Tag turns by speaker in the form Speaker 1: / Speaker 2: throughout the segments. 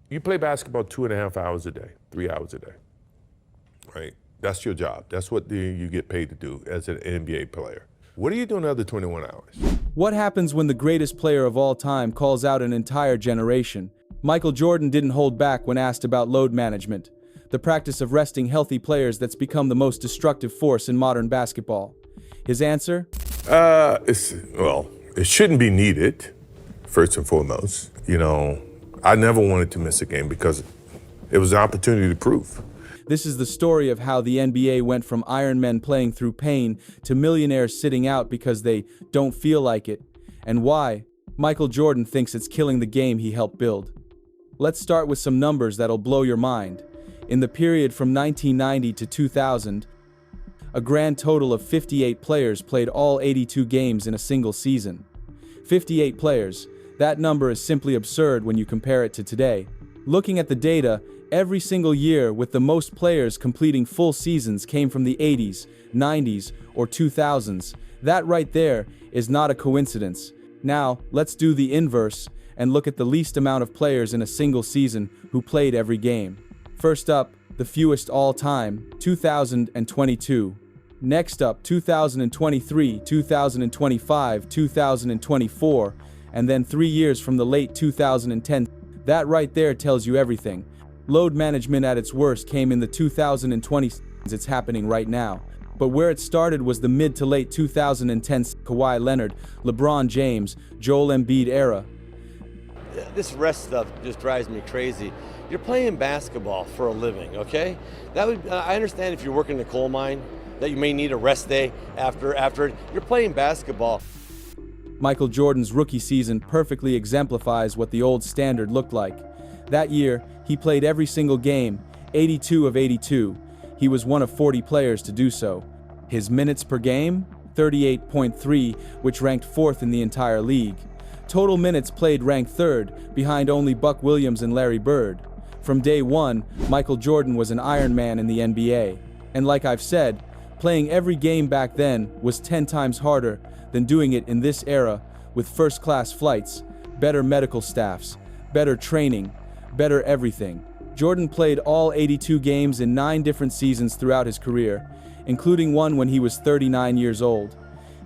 Speaker 1: You play basketball 2.5 hours a day, 3 hours a day, right? That's your job. That's what you get paid to do as an NBA player. What are you doing the other 21 hours?
Speaker 2: What happens when the greatest player of all time calls out an entire generation? Michael Jordan didn't hold back when asked about load management, the practice of resting healthy players that's become the most destructive force in modern basketball. His answer?
Speaker 1: It shouldn't be needed, first and foremost. I never wanted to miss a game because it was an opportunity to prove.
Speaker 2: This is the story of how the NBA went from Iron Men playing through pain to millionaires sitting out because they don't feel like it, and why Michael Jordan thinks it's killing the game he helped build. Let's start with some numbers that'll blow your mind. In the period from 1990 to 2000, a grand total of 58 players played all 82 games in a single season. 58 players. That number is simply absurd when you compare it to today. Looking at the data, every single year with the most players completing full seasons came from the 80s, 90s, or 2000s. That right there is not a coincidence. Now, let's do the inverse and look at the least amount of players in a single season who played every game. First up, the fewest all time, 2022. Next up, 2023, 2025, 2024, and then 3 years from the late 2010s. That right there tells you everything. Load management at its worst came in the 2020s. It's happening right now. But where it started was the mid to late 2010s Kawhi Leonard, LeBron James, Joel Embiid era.
Speaker 3: This rest stuff just drives me crazy. You're playing basketball for a living, okay? I understand if you're working in a coal mine that you may need a rest day after it. You're playing basketball.
Speaker 2: Michael Jordan's rookie season perfectly exemplifies what the old standard looked like. That year, he played every single game, 82 of 82. He was one of 40 players to do so. His minutes per game, 38.3, which ranked fourth in the entire league. Total minutes played ranked third, behind only Buck Williams and Larry Bird. From day one, Michael Jordan was an Iron Man in the NBA. And like I've said, playing every game back then was 10 times harder than doing it in this era with first-class flights, better medical staffs, better training, better everything. Jordan played all 82 games in 9 different seasons throughout his career, including one when he was 39 years old.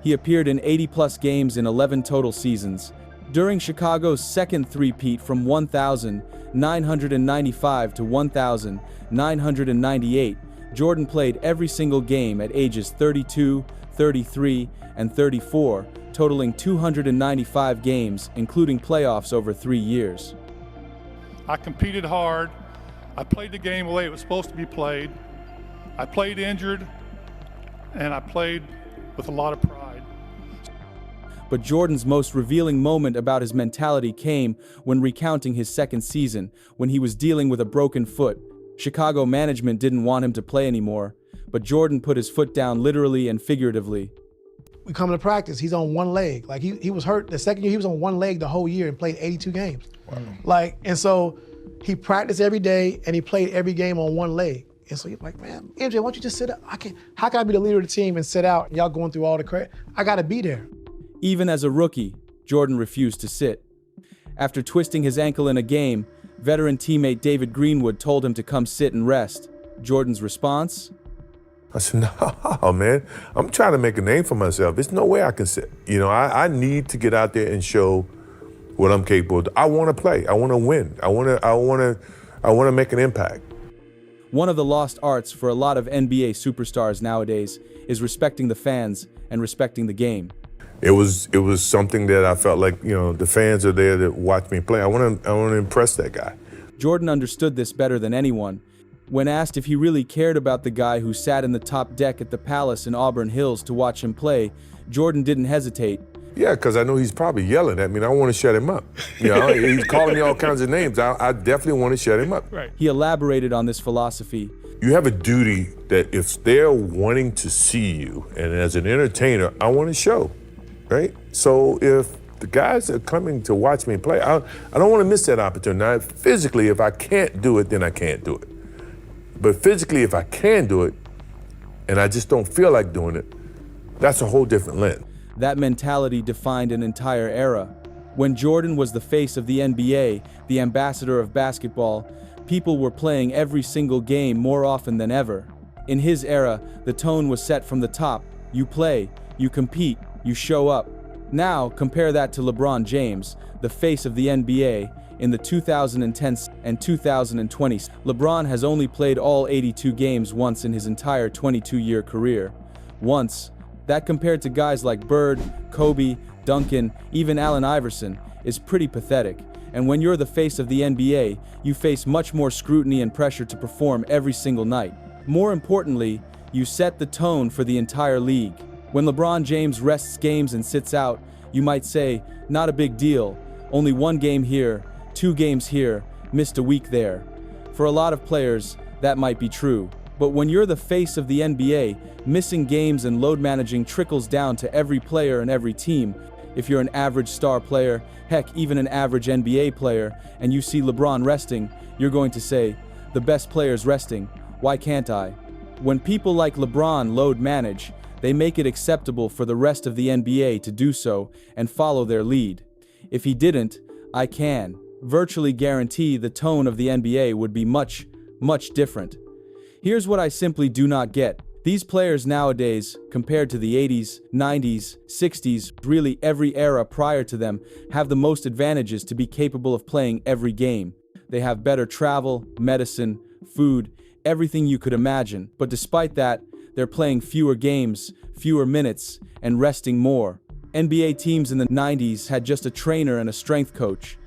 Speaker 2: He appeared in 80-plus games in 11 total seasons. During Chicago's second three-peat from 1,995 to 1,998, Jordan played every single game at ages 32, 33, and 34, totaling 295 games, including playoffs over 3 years.
Speaker 4: I competed hard. I played the game the way it was supposed to be played. I played injured, and I played with a lot of pride.
Speaker 2: But Jordan's most revealing moment about his mentality came when recounting his second season, when he was dealing with a broken foot. Chicago management didn't want him to play anymore, but Jordan put his foot down literally and figuratively.
Speaker 5: We come to practice, he's on one leg. Like he was hurt the second year, he was on one leg the whole year and played 82 games. Wow. And so he practiced every day and he played every game on one leg. And so you're like, man, MJ, why don't you just sit out? How can I be the leader of the team and sit out and y'all going through all the credit? I gotta be there.
Speaker 2: Even as a rookie, Jordan refused to sit. After twisting his ankle in a game, veteran teammate David Greenwood told him to come sit and rest. Jordan's response?
Speaker 1: I said, no, man, I'm trying to make a name for myself. There's no way I can sit. I need to get out there and show what I'm capable of. I want to play. I want to win. I want to make an impact.
Speaker 2: One of the lost arts for a lot of NBA superstars nowadays is respecting the fans and respecting the game.
Speaker 1: It was something that I felt like, the fans are there to watch me play. I want to impress that guy.
Speaker 2: Jordan understood this better than anyone. When asked if he really cared about the guy who sat in the top deck at the Palace in Auburn Hills to watch him play, Jordan didn't hesitate.
Speaker 1: Yeah, because I know he's probably yelling at me, and I want to shut him up. He's calling me all kinds of names. I definitely want to shut him up.
Speaker 4: Right.
Speaker 2: He elaborated on this philosophy.
Speaker 1: You have a duty that if they're wanting to see you, and as an entertainer, I want to show, right? So if the guys are coming to watch me play, I don't want to miss that opportunity. Now, physically, if I can't do it, then I can't do it. But physically, if I can do it, and I just don't feel like doing it, that's a whole different lens.
Speaker 2: That mentality defined an entire era. When Jordan was the face of the NBA, the ambassador of basketball, people were playing every single game more often than ever. In his era, the tone was set from the top. You play, you compete, you show up. Now, compare that to LeBron James, the face of the NBA, in the 2010s and 2020s. LeBron has only played all 82 games once in his entire 22-year career. Once. That compared to guys like Bird, Kobe, Duncan, even Allen Iverson, is pretty pathetic. And when you're the face of the NBA, you face much more scrutiny and pressure to perform every single night. More importantly, you set the tone for the entire league. When LeBron James rests games and sits out, you might say, not a big deal, only 1 game here, 2 games here, missed a week there. For a lot of players, that might be true. But when you're the face of the NBA, missing games and load managing trickles down to every player and every team. If you're an average star player, heck, even an average NBA player, and you see LeBron resting, you're going to say, the best player's resting, why can't I? When people like LeBron load manage, they make it acceptable for the rest of the NBA to do so and follow their lead. If he didn't, I can virtually guarantee the tone of the NBA would be much, much different. Here's what I simply do not get. These players nowadays, compared to the 80s, 90s, 60s, really every era prior to them, have the most advantages to be capable of playing every game. They have better travel, medicine, food, everything you could imagine. But despite that, they're playing fewer games, fewer minutes, and resting more. NBA teams in the 90s had just a trainer and a strength coach.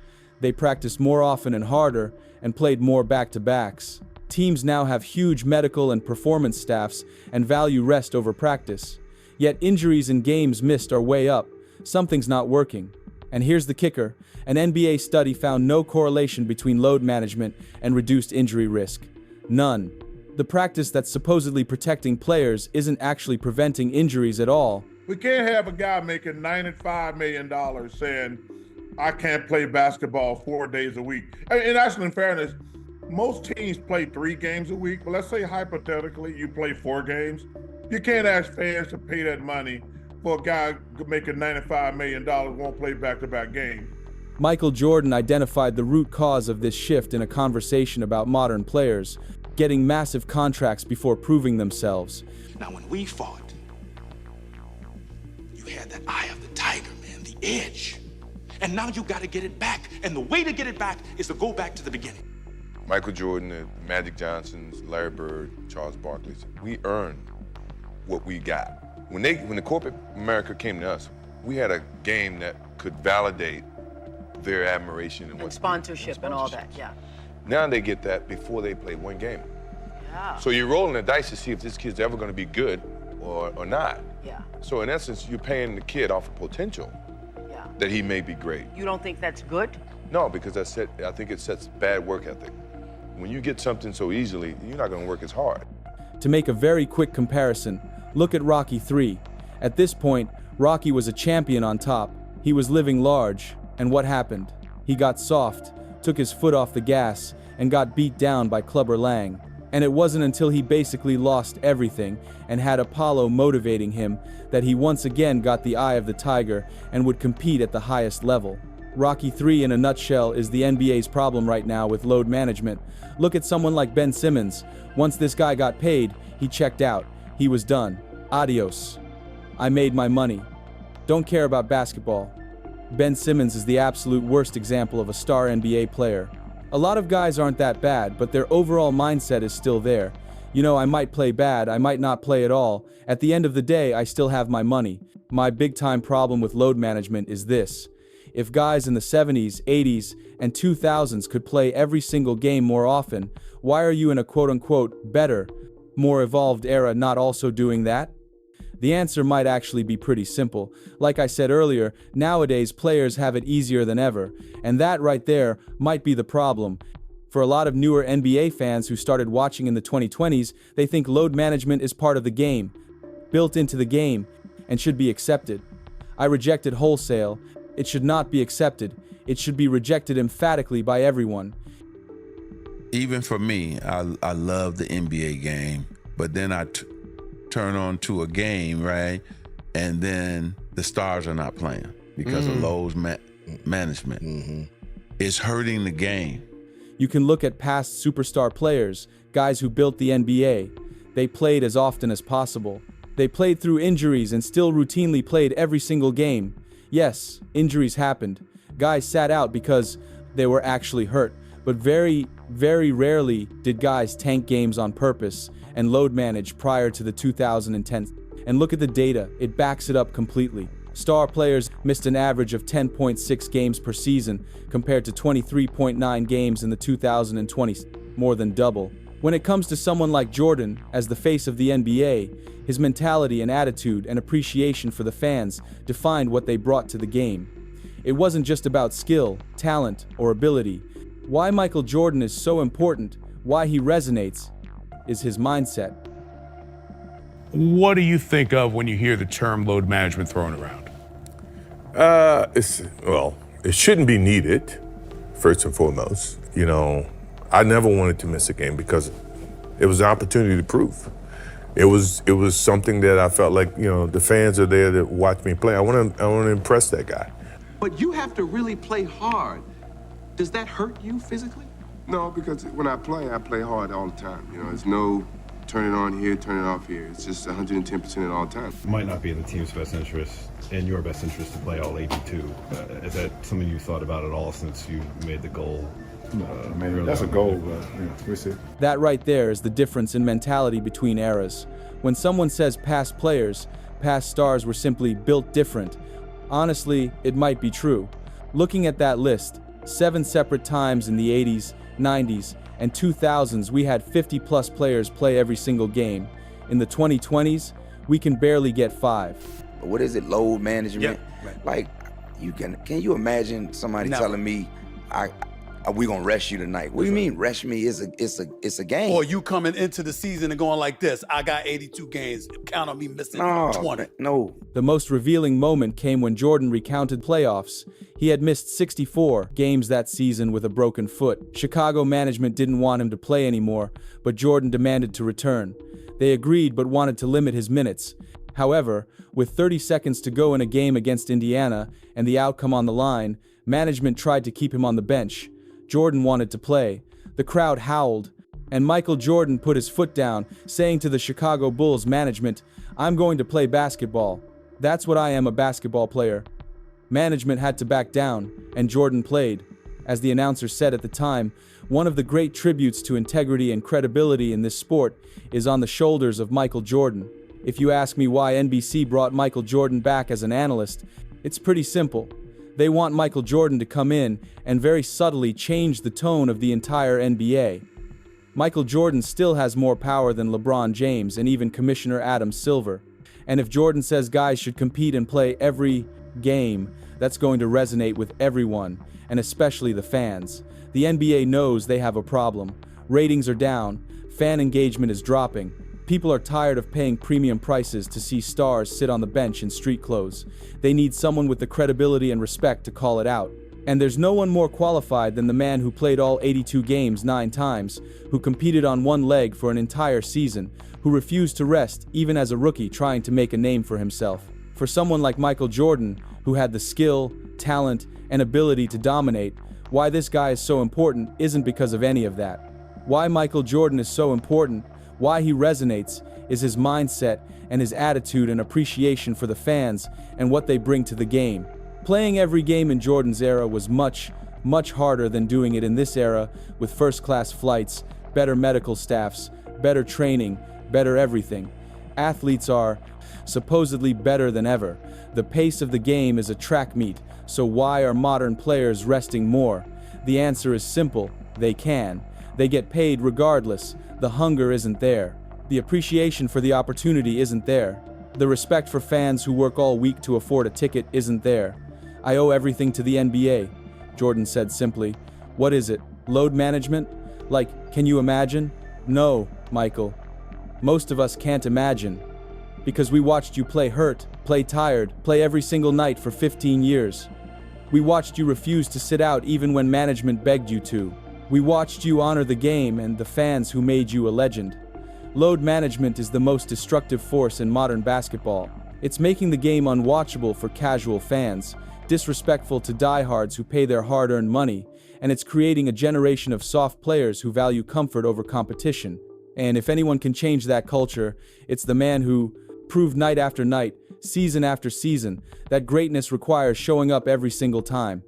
Speaker 2: They practiced more often and harder, and played more back-to-backs. Teams now have huge medical and performance staffs and value rest over practice. Yet injuries and games missed are way up. Something's not working. And here's the kicker. An NBA study found no correlation between load management and reduced injury risk. None. The practice that's supposedly protecting players isn't actually preventing injuries at all.
Speaker 6: We can't have a guy making $95 million saying, I can't play basketball 4 days a week. And actually, in fairness, most teams play 3 games a week, but let's say hypothetically you play 4 games. You can't ask fans to pay that money for a guy making $95 million won't play back-to-back games.
Speaker 2: Michael Jordan identified the root cause of this shift in a conversation about modern players, getting massive contracts before proving themselves.
Speaker 7: Now, when we fought, you had that eye of the tiger, man, the edge. And now you got to get it back. And the way to get it back is to go back to the beginning.
Speaker 8: Michael Jordan, the Magic Johnsons, Larry Bird, Charles Barkley's, we earned what we got. When the corporate America came to us, we had a game that could validate their admiration
Speaker 9: and sponsorship and all that, yeah.
Speaker 8: Now they get that before they play 1 game.
Speaker 9: Yeah.
Speaker 8: So you're rolling the dice to see if this kid's ever going to be good or not.
Speaker 9: Yeah.
Speaker 8: So in essence, you're paying the kid off of potential that he may be great.
Speaker 9: You don't think that's good?
Speaker 8: No, because I think it sets bad work ethic. When you get something so easily, you're not going to work as hard.
Speaker 2: To make a very quick comparison, look at Rocky III. At this point, Rocky was a champion on top. He was living large, and what happened? He got soft, took his foot off the gas, and got beat down by Clubber Lang. And it wasn't until he basically lost everything and had Apollo motivating him that he once again got the eye of the tiger and would compete at the highest level. Rocky III in a nutshell is the NBA's problem right now with load management. Look at someone like Ben Simmons. Once this guy got paid, he checked out. He was done. Adios. I made my money. Don't care about basketball. Ben Simmons is the absolute worst example of a star NBA player. A lot of guys aren't that bad, but their overall mindset is still there. You know, I might play bad, I might not play at all. At the end of the day, I still have my money. My big-time problem with load management is this. If guys in the 70s, 80s, and 2000s could play every single game more often, why are you in a quote-unquote better, more evolved era not also doing that? The answer might actually be pretty simple. Like I said earlier, nowadays players have it easier than ever, and that right there might be the problem. For a lot of newer NBA fans who started watching in the 2020s, they think load management is part of the game, built into the game, and should be accepted. I reject it wholesale. It should not be accepted. It should be rejected emphatically by everyone.
Speaker 10: Even for me, I love the NBA game, but then I turn on to a game, right? And then the stars are not playing because of management. It's hurting the game.
Speaker 2: You can look at past superstar players, guys who built the NBA. They played as often as possible. They played through injuries and still routinely played every single game. Yes, injuries happened. Guys sat out because they were actually hurt. But very, very rarely did guys tank games on purpose and load manage prior to the 2010s. And look at the data, it backs it up completely. Star players missed an average of 10.6 games per season compared to 23.9 games in the 2020s, more than double. When it comes to someone like Jordan, as the face of the NBA, his mentality and attitude and appreciation for the fans defined what they brought to the game. It wasn't just about skill, talent, or ability. Why Michael Jordan is so important, why he resonates, is his mindset.
Speaker 11: What do you think of when you hear the term load management thrown around?
Speaker 1: It shouldn't be needed, first and foremost. You know, I never wanted to miss a game because it was an opportunity to prove. It was something that I felt like, you know, the fans are there to watch me play. I want to impress that guy.
Speaker 12: But you have to really play hard. Does that hurt you physically?
Speaker 13: No, because when I play hard all the time. You know, there's no turn it on here, turn it off here. It's just 110% at all times.
Speaker 14: It might not be in the team's best interest, in your best interest, to play all 82. Is that something you thought about at all since you made the goal?
Speaker 15: That's a goal, but we'll see.
Speaker 2: That right there is the difference in mentality between eras. When someone says past players, past stars were simply built different, honestly, it might be true. Looking at that list, 7 separate times in the 80s, 90s, and 2000s we had 50-plus players play every single game. In the 2020s, we can barely get 5.
Speaker 16: What is it, load management?
Speaker 17: Yeah, right.
Speaker 16: Like, can you imagine somebody telling me, we gonna rest you tonight? What do you mean rest me? It's a game.
Speaker 17: Or you coming into the season and going like this, I got 82 games, count on me missing 20.
Speaker 16: No.
Speaker 2: The most revealing moment came when Jordan recounted playoffs. He had missed 64 games that season with a broken foot. Chicago management didn't want him to play anymore, but Jordan demanded to return. They agreed but wanted to limit his minutes. However, with 30 seconds to go in a game against Indiana and the outcome on the line, management tried to keep him on the bench. Jordan wanted to play. The crowd howled, and Michael Jordan put his foot down, saying to the Chicago Bulls management, "I'm going to play basketball. That's what I am, a basketball player." Management had to back down, and Jordan played. As the announcer said at the time, one of the great tributes to integrity and credibility in this sport is on the shoulders of Michael Jordan. If you ask me why NBC brought Michael Jordan back as an analyst, it's pretty simple. They want Michael Jordan to come in and very subtly change the tone of the entire NBA. Michael Jordan still has more power than LeBron James and even Commissioner Adam Silver. And if Jordan says guys should compete and play every game, that's going to resonate with everyone, and especially the fans. The NBA knows they have a problem. Ratings are down, fan engagement is dropping. People are tired of paying premium prices to see stars sit on the bench in street clothes. They need someone with the credibility and respect to call it out. And there's no one more qualified than the man who played all 82 games 9 times, who competed on one leg for an entire season, who refused to rest even as a rookie trying to make a name for himself. For someone like Michael Jordan, who had the skill, talent, and ability to dominate, why this guy is so important isn't because of any of that. Why Michael Jordan is so important, why he resonates, is his mindset and his attitude and appreciation for the fans and what they bring to the game. Playing every game in Jordan's era was much, much harder than doing it in this era, with first-class flights, better medical staffs, better training, better everything. Athletes are supposedly better than ever. The pace of the game is a track meet, so why are modern players resting more? The answer is simple: they can. They get paid regardless. The hunger isn't there. The appreciation for the opportunity isn't there. The respect for fans who work all week to afford a ticket isn't there. I owe everything to the NBA, Jordan said simply. What is it? Load management? Like, can you imagine? No, Michael. Most of us can't imagine. Because we watched you play hurt, play tired, play every single night for 15 years. We watched you refuse to sit out even when management begged you to. We watched you honor the game and the fans who made you a legend. Load management is the most destructive force in modern basketball. It's making the game unwatchable for casual fans. disrespectful to diehards who pay their hard-earned money, and it's creating a generation of soft players who value comfort over competition. And if anyone can change that culture, it's the man who proved night after night, season after season, that greatness requires showing up every single time.